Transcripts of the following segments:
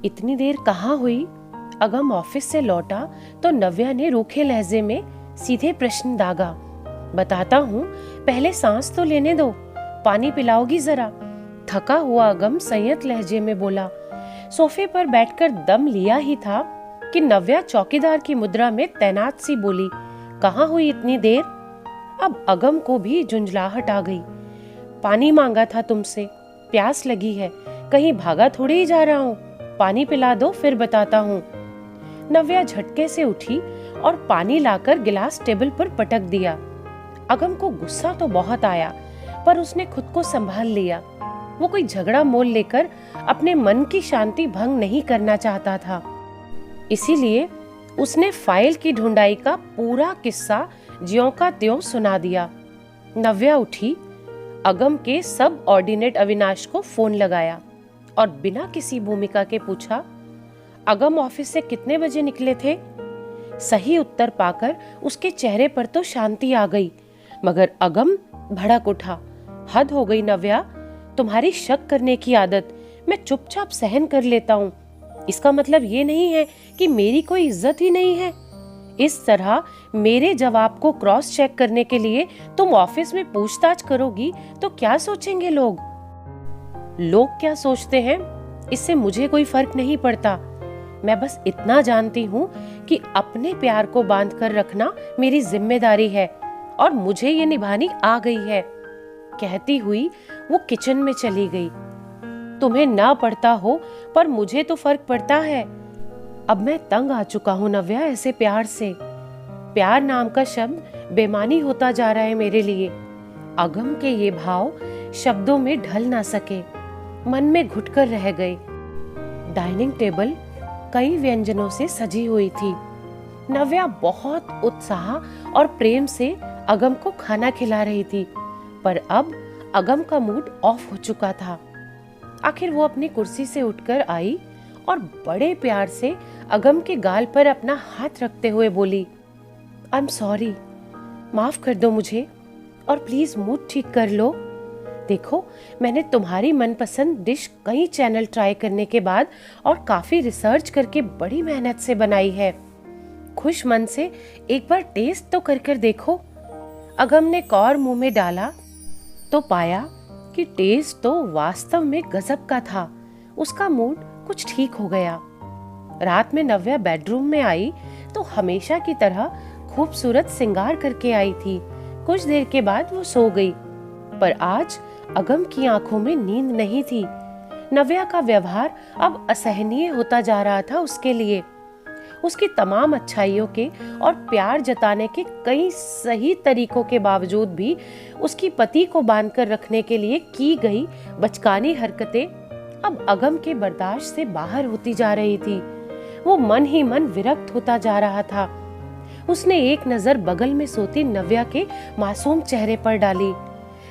इतनी देर कहाँ हुई? अगम ऑफिस से लौटा तो नव्या ने रूखे लहजे में सीधे प्रश्न दागा। बताता हूँ, पहले सांस तो लेने दो, पानी पिलाओगी जरा? थका हुआ अगम संयत लहजे में बोला। सोफे पर बैठकर दम लिया ही था कि नव्या चौकीदार की मुद्रा में तैनात सी बोली, कहाँ हुई इतनी देर? अब अगम को भी झुंझलाहट आ गई। पानी मांगा था तुमसे, प्यास लगी है, कहीं भागा थोड़ी ही जा रहा हूँ, पानी पिला दो फिर बताता हूँ। नव्या झटके से उठी और पानी लाकर गिलास टेबल पर पटक दिया। अगम को गुस्सा तो बहुत आया, पर उसने खुद को संभाल लिया। वो कोई झगड़ा मोल लेकर अपने मन की शांति भंग नहीं करना चाहता था। इसीलिए उसने फाइल की ढूंढाई का पूरा किस्सा ज्यों का त्यों सुना दिया। नव्या उठी, अगम के सब ऑर्डिनेट अविनाश को फोन लगाया और बिना किसी भूमिका के पूछा, अगम ऑफिस से कितने बजे निकले थे? सही उत्तर पाकर उसके चेहरे पर तो शांति आ गई, मगर अगम भड़क उठा। हद हो गई नव्या, तुम्हारी शक करने की आदत मैं चुपचाप सहन कर लेता हूँ। इसका मतलब ये नहीं है कि मेरी कोई इज्जत ही नहीं है। इस तरह मेरे जवाब को क्रॉस चेक करने के लिए तुम ऑफिस में पूछताछ करोगी तो क्या सोचेंगे लोग? लोग क्या सोचते हैं इससे मुझे कोई फर्क नहीं पड़ता। मैं बस इतना जानती हूँ कि अपने प्यार को बांध कर रखना मेरी जिम्मेदारी है और मुझे ये निभानी आ गई है। कहती हुई वो किचन में चली गई। तुम्हें ना पड़ता हो पर मुझे तो फर्क पड़ता है। अब मैं तंग आ चुका हूँ नव्या ऐसे प्यार से। प्यार नाम का शब्द बेमानी होता जा रहा है मेरे लिए। अगम के ये भाव शब्दों में ढल ना सके, मन में घुटकर रह गए। डाइनिंग टेबल कई व्यंजनों से सजी हुई थी। नव्या बहुत उत्साह और प्रेम से अगम को खाना खिला रही थी, पर अब अगम का मूड ऑफ हो चुका था। आखिर वो अपनी कुर्सी से उठकर आई और बड़े प्यार से अगम के गाल पर अपना हाथ रखते हुए बोली, आई एम सॉरी, माफ कर दो मुझे और प्लीज मूड ठीक कर लो। देखो, मैंने तुम्हारी मनपसंद डिश कई चैनल ट्राई करने के बाद और काफी रिसर्च करके बड़ी मेहनत से बनाई है। खुश मन से एक बार टेस्ट तो कर देखो। अगम ने कौर मुंह में डाला तो पाया कि टेस्ट तो वास्तव में गजब का था। उसका मूड कुछ ठीक हो गया। रात में नव्या बेडरूम में आई तो हमेशा की तरह खूबसूरत सिंगार करके आई थी। कुछ देर के बाद वो सो गई, पर आज अगम की आंखों में नींद नहीं थी। नव्या का व्यवहार अब असहनीय होता जा रहा था उसके लिए। उसकी तमाम अच्छाइयों के और प्यार जताने के कई सही तरीकों के बावजूद भी उसकी पति को बांधकर रखने के लिए की गई बचकानी हरकतें अब अगम के बर्दाश्त से बाहर होती जा रही थी। वो मन ही मन विरक्त होता जा रहा था। उसने एक नजर बगल में सोती नव्या के मासूम चेहरे पर डाली।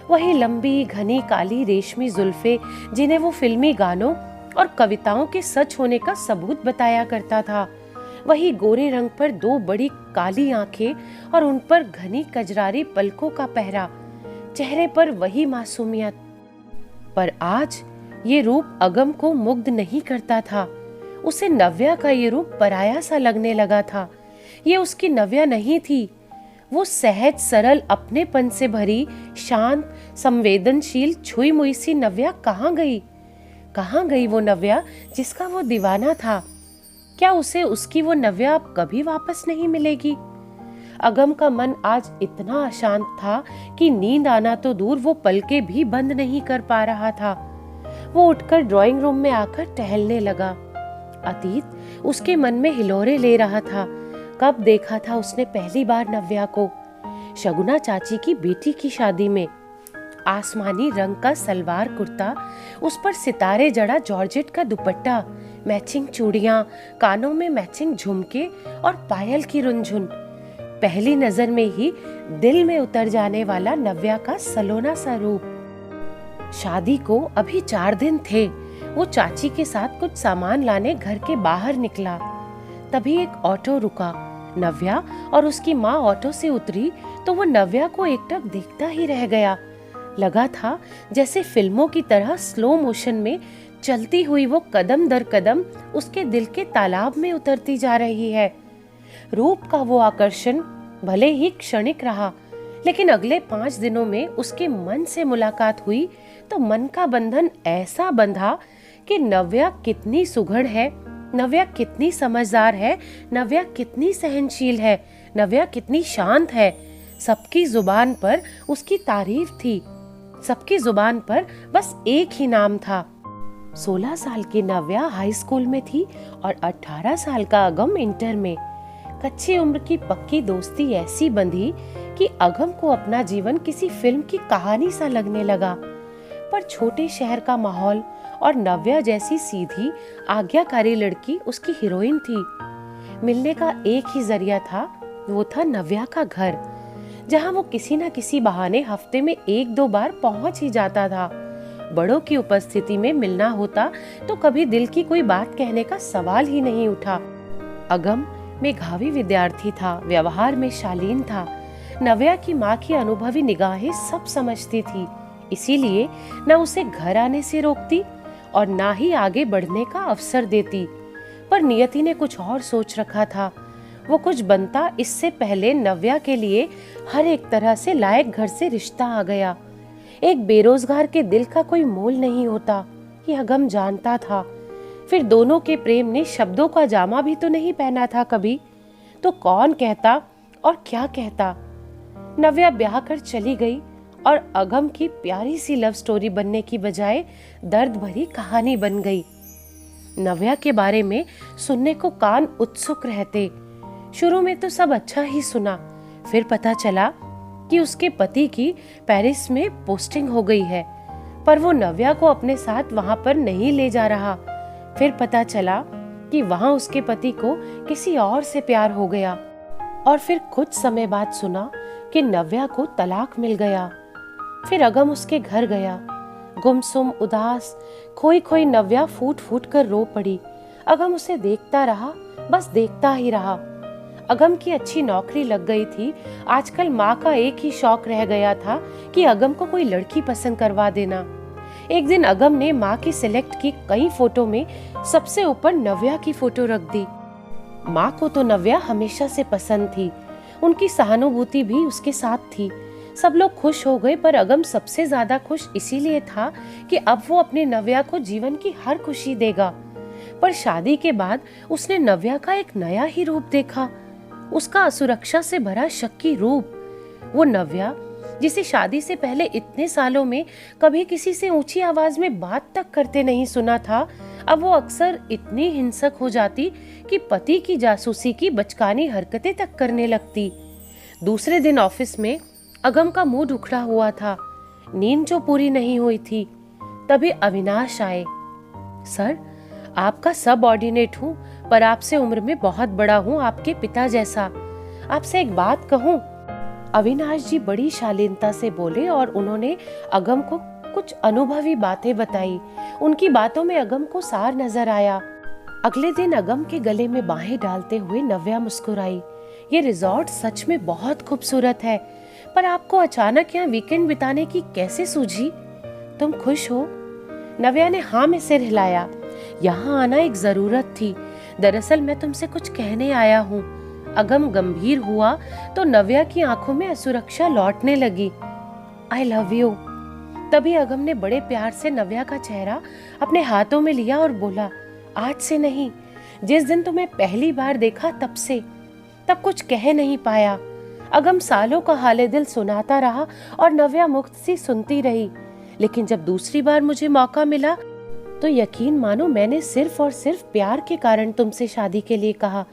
वही लंबी घनी काली रेशमी जुल्फे जिन्हें वो फिल्मी गानों और कविताओं के सच होने का सबूत बताया करता था। वही गोरे रंग पर दो बड़ी काली आंखें और उन पर घनी कजरारी पलकों का पहरा, चेहरे पर वही मासूमियत। पर आज ये रूप अगम को मुग्ध नहीं करता था। उसे नव्या का ये रूप पराया सा लगने लगा था। ये उसकी नव्या नहीं थी। वो सहज सरल अपनेपन से भरी शांत संवेदनशील छुई मुई सी नव्या कहाँ गई? कहाँ गई वो नव्या जिसका वो दीवाना था? क्या उसे उसकी वो नव्या अब कभी वापस नहीं मिलेगी? अगम का मन आज इतना अशांत था कि नींद आना तो दूर, वो पलके भी बंद नहीं कर पा रहा था। वो उठकर ड्राइंग रूम में आकर टहलने लगा। अतीत उसके मन में हिलोरे ले रहा था। कब देखा था उसने पहली बार नव्या को? शगुना चाची की बेटी की शादी में। आसमानी रंग का सलवार कुर्ता, उस पर सितारे जड़ा जॉर्जेट का दुपट्टा, मैचिंग चूड़ियां, कानों में मैचिंग झुमके और पायल की रुनझुन। पहली नजर में ही दिल में उतर जाने वाला नव्या का सलोना सा रूप। शादी को अभी 4 दिन थे। वो चाची के साथ कुछ सामान लाने घर के बाहर निकला। तभी एक ऑटो रुका। नव्या और उसकी माँ ऑटो से उतरी तो वो नव्या को एकटक देखता ही रह गया। लगा था जैसे फिल्मों की तरह स्लो मोशन में चलती हुई वो कदम दर कदम उसके दिल के तालाब में उतरती जा रही है। रूप का वो आकर्षण भले ही क्षणिक रहा, लेकिन अगले 5 दिनों में उसके मन से मुलाकात हुई तो मन का बंधन ऐसा बंधा कि नव्या कितनी सुघड़ है, नव्या कितनी समझदार है, नव्या कितनी सहनशील है, नव्या कितनी शांत है। सबकी जुबान पर उसकी तारीफ थी, सबकी जुबान पर बस एक ही नाम था। 16 साल की नव्या हाई स्कूल में थी और 18 साल का अगम इंटर में। कच्ची उम्र की पक्की दोस्ती ऐसी बंधी कि अगम को अपना जीवन किसी फिल्म की कहानी सा लगने लगा। पर छोटे शहर का माहौल और नव्या जैसी सीधी आज्ञाकारी लड़की उसकी हीरोइन थी। मिलने का एक ही जरिया था, वो था नव्या का घर, जहां वो किसी न किसी बहाने हफ्ते में 1-2 बार पहुंच ही जाता था। बड़ों की उपस्थिति में मिलना होता तो कभी दिल की कोई बात कहने का सवाल ही नहीं उठा। अगम मेधावी विद्यार्थी था, व्यवहार में शालीन था। नव्या की माँ की अनुभवी निगाहें सब समझती थी, इसीलिए न उसे घर आने से रोकती और ना ही आगे बढ़ने का अवसर देती। पर नियति ने कुछ और सोच रखा था। वो कुछ बनता इससे पहले नव्या के लिए हर एक तरह से लायक घर से रिश्ता आ गया। एक बेरोजगार के दिल का कोई मोल नहीं होता, ये अगम जानता था। फिर दोनों के प्रेम ने शब्दों का जामा भी तो नहीं पहना था कभी, तो कौन कहता और क्या कहता। नव्या ब्याह कर चली गई और अगम की प्यारी सी लव स्टोरी बनने की बजाय दर्द भरी कहानी बन गई। नव्या के बारे में सुनने को कान उत्सुक रहते। शुरू में तो सब अच्छा ही सुना, फिर पता चला कि उसके पति की पेरिस में पोस्टिंग हो गई है, पर वो नव्या को अपने साथ वहां पर नहीं ले जा रहा। फिर पता चला कि वहां उसके पति को किसी और से प्यार हो गया। और फिर कुछ समय बाद सुना कि नव्या को तलाक मिल गया। फिर अगम उसके घर गया। गुमसुम, उदास, खोई खोई नव्या फूट फूट कर रो पड़ी। अगम उसे देखता रहा, बस देखता ही रहा। अगम की अच्छी नौकरी लग गई थी। आजकल माँ का एक ही शौक रह गया था कि अगम को कोई लड़की पसंद करवा देना। एक दिन अगम ने माँ की सिलेक्ट की कई फोटो में सबसे ऊपर नव्या की फोटो रख दी। माँ को तो नव्या हमेशा से पसंद थी, उनकी सहानुभूति भी उसके साथ थी। सब लोग खुश हो गए, पर अगम सबसे ज्यादा खुश इसीलिए था कि अब वो अपने नव्या को जीवन की हर खुशी देगा। पर शादी के बाद उसने नव्या का एक नया ही रूप देखा, उसका असुरक्षा से भरा शक्की रूप। वो नव्या जिसे शादी से पहले इतने सालों में कभी किसी से ऊंची आवाज में बात तक करते नहीं सुना था, अब वो अक्सर इतनी हिंसक हो जाती कि पति की जासूसी की बचकानी हरकतें तक करने लगती। दूसरे दिन ऑफिस में अगम का मुंह उखड़ा हुआ था, नींद जो पूरी नहीं हुई थी। तभी अविनाश आए। सर, आपका सबऑर्डिनेट हूँ, पर आपसे उम्र में बहुत बड़ा हूँ, आपके पिता जैसा। आपसे एक बात कहूँ। अविनाश जी बड़ी शालीनता से बोले और उन्होंने अगम को कुछ अनुभवी बातें बताई। उनकी बातों में अगम को सार नजर आया। अगले दिन अगम के गले में बाहें डालते हुए नव्या मुस्कुराई। ये रिजॉर्ट सच में बहुत खूबसूरत है, पर आपको अचानक यहाँ वीकेंड बिताने की कैसे सूझी? तुम खुश हो? नव्या ने हाँ में सिर हिलाया। यहाँ आना एक जरूरत थी। दरअसल मैं तुमसे कुछ कहने आया हूँ। अगम गंभीर हुआ तो नव्या की आंखों में असुरक्षा लौटने लगी। I love you. तभी अगम ने बड़े प्यार से नव्या का चेहरा अपने हाथों में लिया और बोला, आज से नहीं, जिस दिन तुम्हें पहली बार देखा तब से। तब कुछ कह नहीं पाया। अगम सालों का हाले दिल सुनाता रहा और नव्या मुक्त सी सुनती रही। लेकिन जब दूसरी बार मुझे मौका मिला तो यकीन मानो मैंने सिर्फ और सिर्फ प्यार के कारण तुमसे शादी के लिए कहा,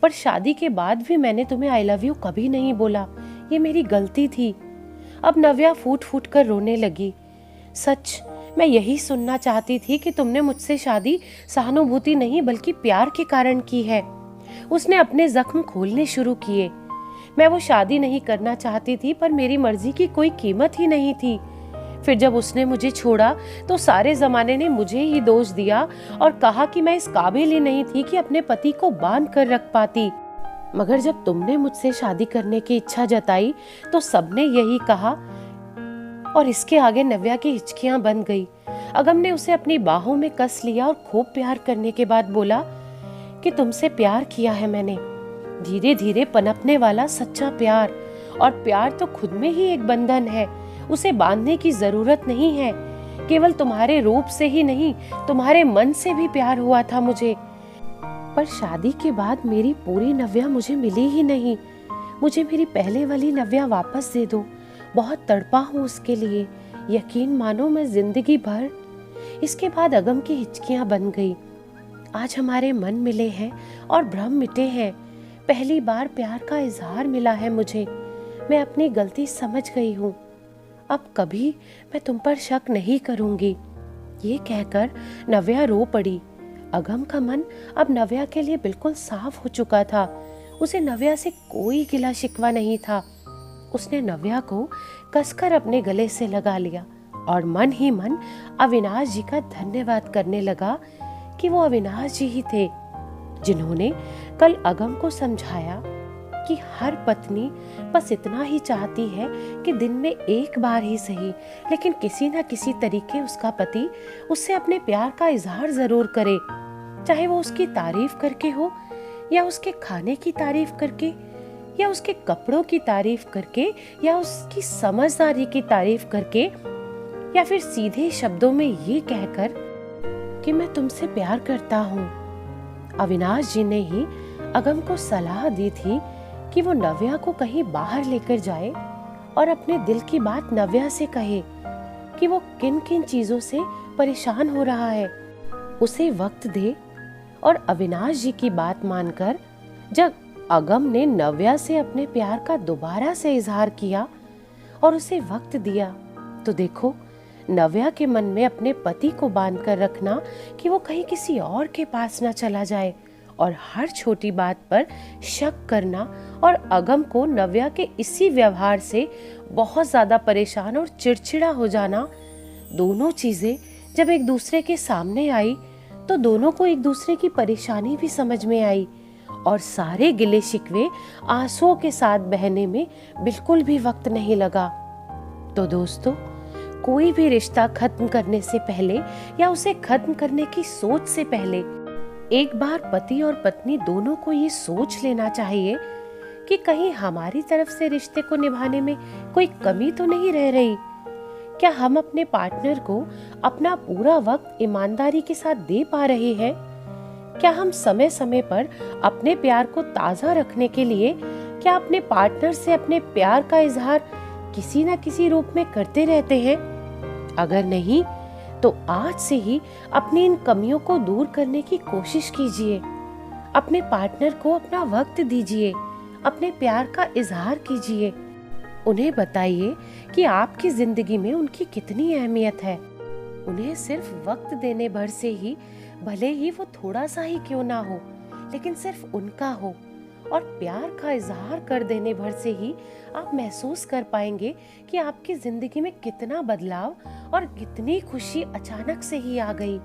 पर शादी के बाद भी मैंने तुम्हें आई लव यू कभी नहीं बोला। ये मेरी गलती थी। अब नव्या फूट फूट कर रोने लगी। सच, मैं यही सुनना चाहती थी कि तुमने मुझसे शादी सहानुभूति नहीं बल्कि प्यार के कारण की है। उसने अपने जख्म खोलने शुरू किए। मैं वो शादी नहीं करना चाहती थी, पर मेरी मर्जी की कोई कीमत ही नहीं थी। फिर जब उसने मुझे छोड़ा तो सारे जमाने ने मुझे ही दोष दिया और कहा कि मैं इस काबिल ही नहीं थी कि अपने पति को बांध कर रख पाती। मगर जब तुमने मुझसे शादी करने की इच्छा जताई तो सबने यही कहा। और इसके आगे नव्या की हिचकियां बन गई। अगम ने उसे अपनी बाहों में कस लिया और खूब प्यार करने के बाद बोला कि तुमसे प्यार किया है मैंने, धीरे धीरे पनपने वाला सच्चा प्यार। और प्यार तो खुद में ही एक बंधन है, उसे बांधने की जरूरत नहीं है। केवल तुम्हारे रूप से ही नहीं, तुम्हारे मन से भी प्यार हुआ था मुझे। पर शादी के बाद मेरी पूरी नव्या मुझे मिली ही नहीं। मुझे मेरी पहले वाली नव्या वापस दे दो, बहुत तड़पा हूँ उसके लिए, यकीन मानो मैं जिंदगी भर। इसके बाद अगम की हिचकियां बन गई। आज हमारे मन मिले हैं और भ्रम मिटे हैं। पहली बार प्यार का इजहार मिला है मुझे। मैं अपनी गलती समझ गई हूँ। अब कभी मैं तुम पर शक नहीं करूंगी। ये कहकर नव्या रो पड़ी। अगम का मन अब नव्या के लिए बिल्कुल साफ हो चुका था। उसे नव्या से कोई गिला शिकवा नहीं था। उसने नव्या को कसकर अपने गले से लगा लिया और मन ही मन अविनाश जी का धन्यवाद करने लगा कि वो अविनाश जी ही थे जिन्होंने कल अगम को समझाया कि हर पत्नी बस इतना ही चाहती है कि दिन में एक बार ही सही, लेकिन किसी न किसी तरीके उसका पति उससे अपने प्यार का इजहार जरूर करे, चाहे वो उसकी तारीफ करके हो या उसके खाने की तारीफ करके या उसके कपड़ों की तारीफ करके या उसकी समझदारी की तारीफ करके या फिर सीधे शब्दों में ये कहकर कि मैं तुमसे प्यार करता हूँ। अविनाश जी ने ही अगम को सलाह दी थी कि वो नव्या को कहीं बाहर लेकर जाए और अपने दिल की बात नव्या से कहे कि वो किन किन चीजों से परेशान हो रहा है, उसे वक्त दे। और अविनाश जी की बात मानकर जब अगम ने नव्या से अपने प्यार का दोबारा से इजहार किया और उसे वक्त दिया, तो देखो नव्या के मन में अपने पति को बांध कर रखना कि वो कहीं किसी और के पास ना चला जाए और हर छोटी बात पर शक करना और अगम को नव्या के इसी व्यवहार से बहुत ज्यादा परेशान और चिड़चिड़ा हो जाना, दोनों चीजें जब एक दूसरे के सामने आई तो दोनों को एक दूसरे की परेशानी भी समझ में आई और सारे गिले शिकवे आंसुओं के साथ बहने में बिल्कुल भी वक्त नहीं लगा। तो दोस्तों, कोई भी रिश्ता खत्म करने से पहले या उसे खत्म करने की सोच से पहले एक बार पति और पत्नी दोनों को ये सोच लेना चाहिए कि कहीं हमारी तरफ से रिश्ते को निभाने में कोई कमी तो नहीं रह रही। क्या हम अपने पार्टनर को अपना पूरा वक्त ईमानदारी के साथ दे पा रहे हैं? क्या हम समय समय पर अपने प्यार को ताज़ा रखने के लिए क्या अपने पार्टनर से अपने प्यार का इजहार किसी न किसी रूप में करते रहते हैं? अगर नहीं तो आज से ही अपनी इन कमियों को दूर करने की कोशिश कीजिए। अपने पार्टनर को अपना वक्त दीजिए, अपने प्यार का इजहार कीजिए। उन्हें बताइए कि आपकी जिंदगी में उनकी कितनी अहमियत है। उन्हें सिर्फ वक्त देने भर से ही, भले ही वो थोड़ा सा ही क्यों ना हो, लेकिन सिर्फ उनका हो और प्यार का इजहार कर देने भर से ही आप महसूस कर पाएंगे कि आपकी जिंदगी में कितना बदलाव और कितनी खुशी अचानक से ही आ गई।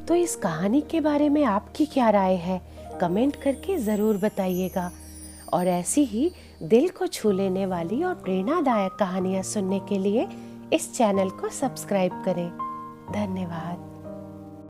तो इस कहानी के बारे में आपकी क्या राय है? कमेंट करके जरूर बताइएगा। और ऐसी ही दिल को छू लेने वाली और प्रेरणादायक कहानियां सुनने के लिए इस चैनल को सब्सक्राइब करें। धन्यवाद।